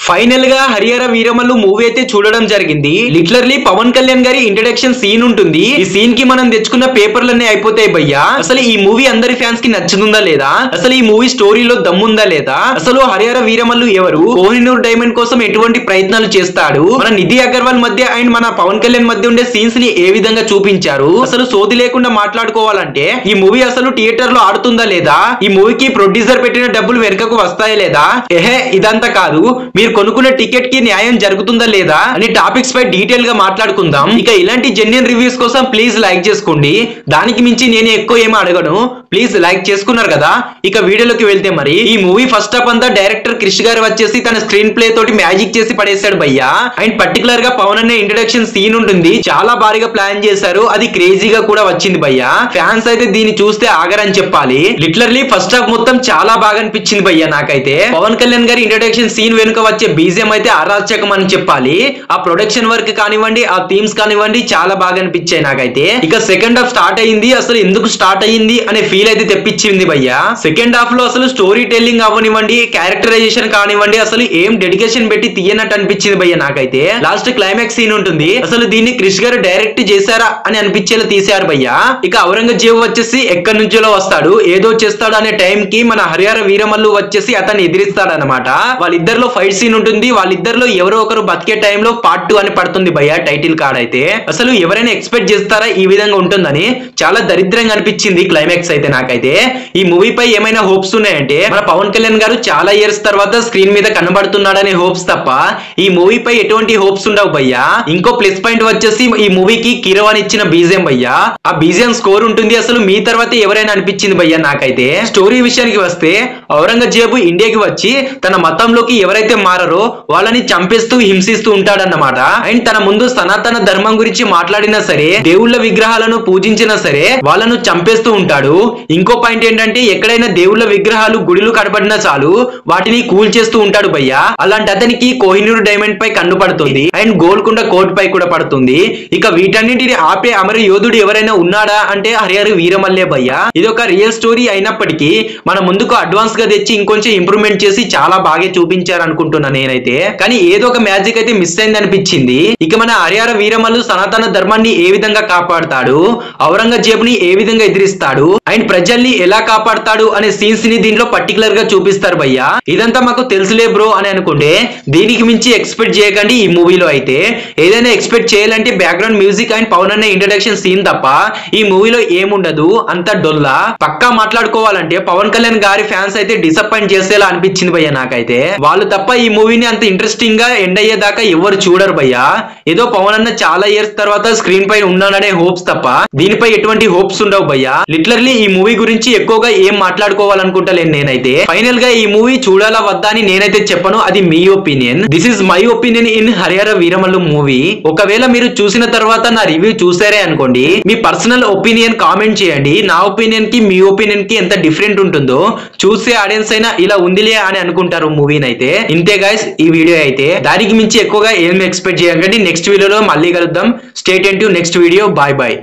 Final గా Harihara Veera Mallu movie అయితే చూడడం జరిగింది. లిటరల్లీ పవన్ కళ్యాణ్ గారి ఇంట్రడక్షన్ సీన్ ఉంటుంది. ఈ సీన్ కి మనం తెచ్చుకున్న పేపర్లన్నీ అయిపోతాయి భయ్యా. అసలు ఈ మూవీ అందరి ఫ్యాన్స్ కి నచ్చుతుందా లేదా, అసలు ఈ మూవీ స్టోరీలో దమ్ముందా లేదా, అసలు హరిహర వీరమల్లు ఎవరు, కోహినూర్ డైమండ్ కోసం ఎటువంటి ప్రయత్నాలు చేస్తాడు, మన నిధి అగర్వాల్ మధ్య అండ్ మన పవన్ కళ్యాణ్ మధ్య ఉండే సీన్స్ ని ఏ విధంగా చూపించారు, అసలు సోది లేకుండా మాట్లాడుకోవాలంటే ఈ మూవీ అసలు థియేటర్ లో ఆడుతుందా లేదా, ఈ మూవీకి ప్రొడ్యూసర్ పెట్టిన డబ్బులు వెనుకకు వస్తాయా లేదా, ఇదంతా కాదు, మీరు కొనుక్కున్న టికెట్ కి న్యాయం జరుగుతుందా లేదా అనే టాపిక్స్ పై డీటెయిల్ గా మాట్లాడుకుందాం. ఇక ఇలాంటి జెన్యూన్ రివ్యూస్ కోసం ప్లీజ్ లైక్ చేసుకోండి. దానికి మించి నేను ఎక్కువ ఏమీ అడగను, ప్లీజ్ లైక్ చేసుకున్నారు కదా. ఇక వీడియోలోకి వెళ్తే మరి ఈ మూవీ ఫస్ట్ హాఫ్ అంతా డైరెక్టర్ క్రిష్ గారు వచ్చేసి తన స్క్రీన్ ప్లే తోటి మ్యాజిక్ చేసి పడేశాడు భయ్యా. అండ్ పర్టికులర్ గా పవన్ అనే ఇంట్రడక్షన్ సీన్ ఉంటుంది, చాలా భారీగా ప్లాన్ చేశారు, అది క్రేజీగా కూడా వచ్చింది భయ్యా. ఫ్యాన్స్ అయితే దీన్ని చూస్తే ఆగరని చెప్పాలి. లిటరల్లీ ఫస్ట్ హాఫ్ మొత్తం చాలా బాగా అనిపించింది భయ్యా. నాకైతే పవన్ కళ్యాణ్ గారి ఇంట్రడక్షన్ సీన్ వెనుక వచ్చే బీజిఎం అయితే అరాచకం అని చెప్పాలి. ఆ ప్రొడక్షన్ వర్క్ కానివ్వండి, ఆ థీమ్స్ కానివ్వండి, చాలా బాగా అనిపించాయి నాకైతే. ఇక సెకండ్ హాఫ్ స్టార్ట్ అయ్యింది, అసలు ఎందుకు స్టార్ట్ అయ్యింది అనే ఫీల్ అయితే తెప్పించింది భయ్యా. సెకండ్ హాఫ్ లో అసలు స్టోరీ టెల్లింగ్ అవ్వనివ్వండి, క్యారెక్టరైజేషన్ కానివ్వండి, అసలు ఏం డెడికేషన్ పెట్టి తీయనట్టు అనిపించింది భయ్యా నాకైతే. లాస్ట్ క్లైమాక్స్ సీన్ ఉంటుంది, అసలు దీన్ని క్రిష్ గారు డైరెక్ట్ చేశారా అని అనిపించేలా తీశారు భయ్యా. ఇక ఔరంగజేబు వచ్చేసి ఎక్కడి నుంచో వస్తాడు, ఏదో చేస్తాడు అనే టైం కి మన హరిహర వీరమల్లు వచ్చేసి అతన్ని ఎదిరిస్తాడు అనమాట. వాళ్ళిద్దరిలో ఫైట్ సీన్ ఉంటుంది, వాళ్ళిద్దరిలో ఎవరో ఒకరు బతికే టైంలో పార్ట్ 2 అని పడుతుంది భయ్యా టైటిల్ కార్డ్ అయితే. అసలు ఎవరైనా ఎక్స్పెక్ట్ చేస్తారా ఈ విధంగా ఉంటుందని, చాలా దరిద్రంగా అనిపించింది క్లైమాక్స్ అయితే నాకైతే. ఈ మూవీ పై ఏమైనా హోప్స్ ఉన్నాయంటే మన పవన్ కళ్యాణ్ గారు చాలా ఇయర్స్ తర్వాత స్క్రీన్ మీద కనబడుతున్నాడనే హోప్స్ తప్ప ఈ మూవీ పై ఎటువంటి హోప్స్ ఉండవు భయ్యా. ఇంకో ప్లస్ పాయింట్ వచ్చేసి ఈ మూవీకి కిరవాన్ ఇచ్చిన బీజిఎం భయ్యా. ఆ బీజిఎం స్కోర్ ఉంటుంది, అసలు మీ తర్వాత ఎవరైనా అనిపించింది భయ్యా నాకైతే. స్టోరీ విషయానికి వస్తే ఔరంగజేబు ఇండియాకి వచ్చి తన మతంలోకి ఎవరైతే మారరో వాళ్ళని చంపేస్తూ హింసిస్తూ ఉంటాడన్నమాట. అండ్ తన ముందు సనాతన ధర్మం గురించి మాట్లాడినా సరే, దేవుళ్ళ విగ్రహాలను పూజించినా సరే వాళ్ళను చంపేస్తూ ఉంటాడు. ఇంకో పాయింట్ ఏంటంటే ఎక్కడైనా దేవుళ్ళ విగ్రహాలు గుడిలు కనబడినా చాలు వాటిని కూల్ చేస్తూ ఉంటాడు భయ్యా. అలాంటి అతనికి కోహినూర్ డైమండ్ పై కన్ను పడుతుంది అండ్ గోల్కొండ కోర్టు పై కూడా పడుతుంది. ఇక వీటన్నిటిని ఆపే అమర యోధుడు ఎవరైనా ఉన్నాడా అంటే హరిహర వీరమల్లే భయ్యా. ఇది ఒక రియల్ స్టోరీ అయినప్పటికీ మన ముందుకు అడ్వాన్స్ గా తెచ్చి ఇంకొంచెం ఇంప్రూవ్మెంట్ చేసి చాలా బాగా చూపించారు అనుకుంటున్నా నేనైతే. కానీ ఏదో ఒక మ్యాజిక్ అయితే మిస్ అయింది అనిపించింది. ఇక మన హరిహర వీరమల్లు సనాతన ధర్మాన్ని ఏ విధంగా కాపాడతాడు, ఔరంగజేబుని ఏ విధంగా ఎదిరిస్తాడు అండ్ ప్రజల్ని ఎలా కాపాడతాడు అనే సీన్స్ ని దీంట్లో పర్టికులర్ గా చూపిస్తారు భయ్యా. ఇదంతా మాకు తెలుసులే బ్రో అని అనుకుంటే దీనికి మించి ఎక్స్పెక్ట్ చేయకండి ఈ మూవీలో అయితే. ఏదైనా ఎక్స్పెక్ట్ చేయాలంటే బ్యాక్గ్రౌండ్ మ్యూజిక్ అండ్ పవన్ అనే ఇంట్రడక్షన్ సీన్ తప్ప ఈ మూవీలో ఏముండదు, అంత డొల్లా. పక్కా మాట్లాడుకోవాలంటే పవన్ కళ్యాణ్ గారి ఫ్యాన్స్ అయితే డిసప్పాయింట్ చేసేలా అనిపించింది భయ్యా నాకైతే. వాళ్ళు తప్ప ఈ మూవీని అంత ఇంట్రెస్టింగ్ గా ఎండ్ అయ్యేదాకా ఎవరు చూడరు భయ్యా. ఏదో పవన్ అన్న చాలా ఇయర్స్ తర్వాత స్క్రీన్ పై ఉన్నాడనే హోప్స్ తప్ప దీనిపై ఎటువంటి హోప్స్ ఉండవు భయ్యా. లిటరల్లీ ఈ మూవీ గురించి ఎక్కువగా ఏం మాట్లాడుకోవాలనుకుంటలేను నేనైతే. ఫైనల్ గా ఈ మూవీ చూడాలా వద్దా అని నేనైతే చెప్పను, అది మీ opinion. This is my opinion in Hari Hara Veera Mallu movie. ఒకవేళ మీరు చూసిన తర్వాత నా రివ్యూ చూసారే అనుకోండి, మీ పర్సనల్ ఒపీనియన్ కామెంట్ చేయండి. నా ఒపీనియన్ కి మీ ఒపీనియన్ కి ఎంత డిఫరెంట్ ఉంటుందో చూసే ఆడియన్స్ అయినా ఇలా ఉందిలే అని అనుకుంటారు మూవీని అయితే. ఇంతే గైస్ ఈ వీడియో అయితే. దానికి మించి ఎక్కువగా ఏం ఎక్స్పెక్ట్ చేయకండి. నెక్స్ట్ వీడియోలో మళ్ళీ కలుద్దాం. Stay tuned to next video. Bye bye.